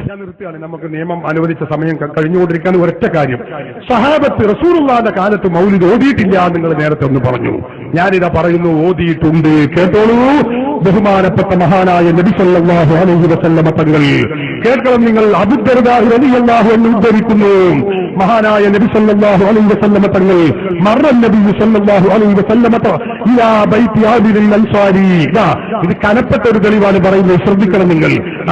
ഞാൻ നിർത്തുകയാണ്. നമുക്ക് നിയമം അനുവദിച്ച സമയം കഴിഞ്ഞുകൊണ്ടിരിക്കാൻ ഒരൊറ്റ കാര്യം, സഹാബത്ത് റസൂലുള്ളാഹിന്റെ കാലത്ത് മൗലിദ് ഓതിയിട്ടില്ല നിങ്ങൾ നേരത്തെ ഒന്ന് പറഞ്ഞു. ഞാനിതാ പറയുന്നു, ഓതിയിട്ടുണ്ട്. കേട്ടോളൂ. ബഹുമാനപ്പെട്ട മഹാനായ നബി സല്ലല്ലാഹു അലൈഹി വസല്ലമ തങ്ങൾ കേൾക്കണം. നിങ്ങൾ അബൂ ദർദാ റളിയല്ലാഹു അൻഹു ഉദ്ധരിക്കുന്നു, മഹാനായ നബി സല്ലല്ലാഹു അലൈഹി വസല്ലമ തങ്ങൾ മർറ നബി സല്ലല്ലാഹു അലൈഹി വസല്ലമ ഇലാ ബൈത്തി ആമിറുൽ അൻസാരി. ഇത് കനപ്പെട്ട ഒരു തെളിവാണ് പറയുന്നത്, ശ്രദ്ധിക്കണം നിങ്ങൾ.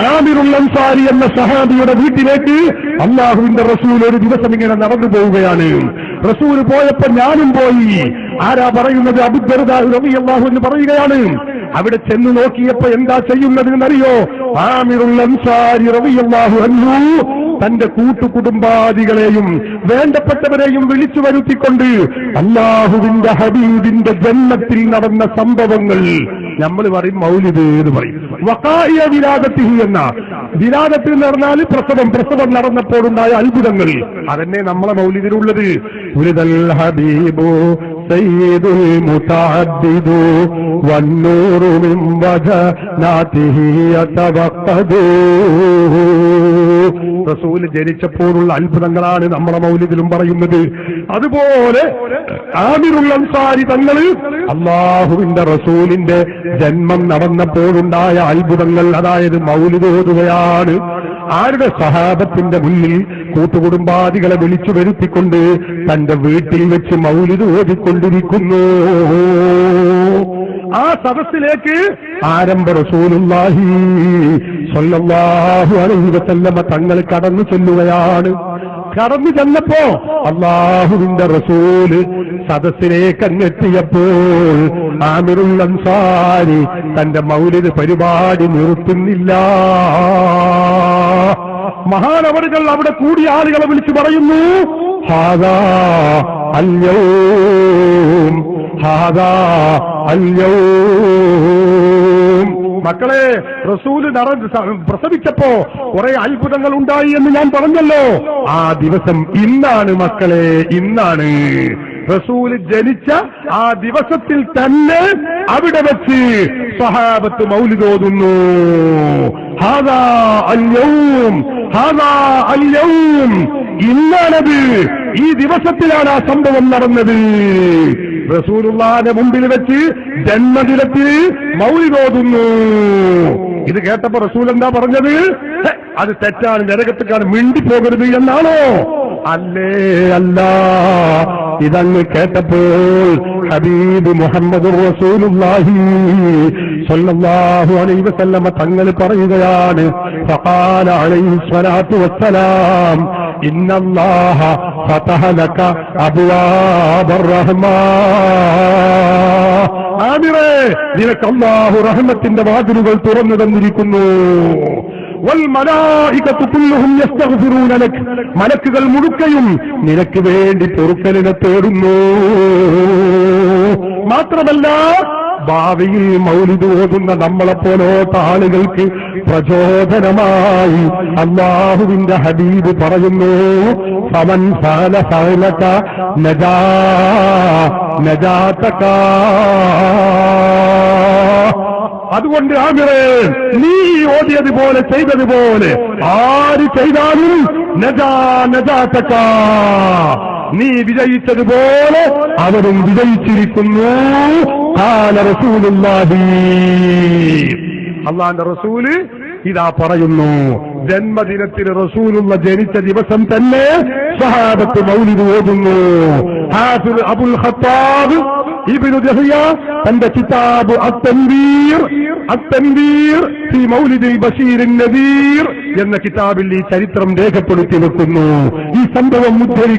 ആമിറുൽ അൻസാരി എന്ന സഹാബിയുടെ വീട്ടിലേക്ക് അല്ലാഹുവിന്റെ റസൂൽ ഒരു ദിവസം ഇങ്ങനെ നടന്നു പോവുകയാണ്. റസൂൽ പോയപ്പോ ഞാനും പോയി. ആരാ പറയുന്നത്? അബൂ ദർദാ റളിയല്ലാഹു അൻഹു പറയുകയാണ്. അവിടെ ചെന്ന് നോക്കിയപ്പോ എന്താ ചെയ്യുന്നതെന്നറിയോ? ആമിറുൽ അൻസാരി റളിയല്ലാഹു അൻഹു തന്റെ കൂട്ടുകുടുംബാദികളെയും വേണ്ടപ്പെട്ടവരെയും വിളിച്ചു വരുത്തിക്കൊണ്ട് അല്ലാഹുവിന്റെ ഹബീബിന്റെ ജന്മത്തിൽ നടന്ന സംഭവങ്ങൾ, നമ്മൾ പറയും മൗലിദ് എന്ന് പറയും. വഖാഇയ വിലാദത്തിഹി എന്ന വിലാദത്തിൽ എന്ന് പറഞ്ഞാൽ പ്രസവം നടന്നപ്പോഴുണ്ടായ അത്ഭുതങ്ങൾ, അതന്നെ നമ്മളെ മൗലിദിലുള്ളത്. ഉലിദൽ ഹബീബു സയ്യിദുൽ മുതഅദ്ദിദു വന്നൂറു മിൻ വജനാതിഹി യതവഖദു. റസൂൽ ജനിച്ചപ്പോഴുള്ള അത്ഭുതങ്ങളാണ് നമ്മളെ മൗലിദിലും പറയുന്നത്. അതുപോലെ ആമിറുൽ അൻസാരി തങ്ങൾ അല്ലാഹുവിന്റെ റസൂലിന്റെ ജന്മം നടന്നപ്പോഴുണ്ടായ അത്ഭുതങ്ങൾ, അതായത് മൗലിദ് ഓതുകയാണ്. ആരുടെ? സഹാബത്തിന്റെ മുന്നിൽ കൂട്ടുകുടുംബാദികളെ വിളിച്ചു വരുത്തിക്കൊണ്ട് തന്റെ വീട്ടിൽ വെച്ച് മൗലിദ് ഓതിക്കൊണ്ടിരിക്കുന്നു. ആ സദസ്സിലേക്ക് ആരംഭ റസൂലുള്ളാഹി സ്വല്ലല്ലാഹു അലൈഹി വസല്ലമ തങ്ങൾ കടന്നു ചെല്ലുകയാണ്. കടന്നു ചെന്നപ്പോ അല്ലാഹുവിന്റെ റസൂല് സദസ്സിലേക്ക് അങ്ങെത്തിയപ്പോൾ ആമിറുൽ അൻസാരി തന്റെ മൗലിദ് പരിപാടി നിർത്തുന്നില്ല. മഹാനവറുകൾ അവിടെ കൂടിയ ആളുകളെ വിളിച്ചു പറയുന്നു, ഹാദാ അൽയൗം, ഹാദാ അൽയൗം. മക്കളെ, റസൂല് പ്രസവിച്ചപ്പോ കുറെ അത്ഭുതങ്ങൾ ഉണ്ടായി എന്ന് ഞാൻ പറഞ്ഞല്ലോ. ആ ദിവസം ഇന്നാണ് മക്കളെ, ഇന്നാണ്. റസൂല് ജനിച്ച ആ ദിവസത്തിൽ തന്നെ അവിടെ വെച്ച് സ്വഹാബത്ത് മൗലിദ് ഓതുന്നു. ഹാദാ അൽയൗം, ഹാദാ അൽയൗം. ഇന്നാണത്, ഈ ദിവസത്തിലാണ് ആ സംഭവം നടന്നത്. റസൂലുള്ളാഹിന്റെ മുമ്പിൽ വെച്ച് ജന്മദിനത്തിൽ മൗലിദ് ഓതുന്നു. ഇത് കേട്ടപ്പോ റസൂൽ എന്താ പറഞ്ഞത്? അത് തെറ്റാണ്, നരകത്തേക്കാണ്, മിണ്ടിപ്പോകരുത് എന്നാണോ? അല്ലേ, അല്ല. ഇതങ്ങ് കേട്ടപ്പോൾ ഹബീബ് മുഹമ്മദ് റസൂലുള്ളാഹി സ്വല്ലല്ലാഹു അലൈഹി വസല്ലമ തങ്ങൾ പറയുകയാണ്, ഫഖാല അലൈഹി സ്വലാത്തു വസ്സലാം, ഇന്നല്ലാഹ ഫതഹ ലക അബ്വാബർ റഹ്മാ. ആമിറേ, നിനക്ക് അല്ലാഹു റഹ്മത്തിന്റെ വാതിലുകൾ തുറന്നു തന്നിരിക്കുന്നു. വൽമലായികത്തു കുല്ലുഹും യസ്തഗ്ഫിറൂന ലക. മലക്കുകൾ മുഴുക്കയും നിനക്ക് വേണ്ടി പൊറുക്കലിനെ തേടുന്നു. മാത്രമല്ല, ഭാവിയിൽ മൗലിദ് ഓതുന്ന നമ്മളെപ്പോലോത്ത ആളുകൾക്ക് പ്രചോദനമായി അല്ലാഹുവിന്റെ ഹബീബ് പറയുന്നു, ഫമൻ ഫഅല ഫഅലക നജാ നജാതക. അതുകൊണ്ട് ആമിറേ, നീ ഓതിയതുപോലെ ചെയ്തതുപോലെ ആര് ചെയ്താലും നജാതക, നീ വിജയിച്ചതുപോലെ അവരും വിജയിച്ചിരിക്കുന്നു. ഖാല റസൂലുള്ളാഹി. അല്ലാഹുവിന്റെ റസൂല് ഇതാ പറയുന്നു, ജന്മദിനത്തിൽ റസൂലുള്ള ജനിച്ച ദിവസം തന്നെ സ്വഹാബത്ത് മൗലിദ് ഓതുന്നു. ഹാഫിദ് അബുൽ ഖത്താബ് ഇബ്നു ദഹിയ തന്റെ കിതാബ് അത്തൻവീർ ഫീ മൗലിദിൽ ബശീർ നദീർ എന്ന കിതാബിൽ ഈ ചരിത്രം രേഖപ്പെടുത്തി വെക്കുന്നു. ഈ സംഭവം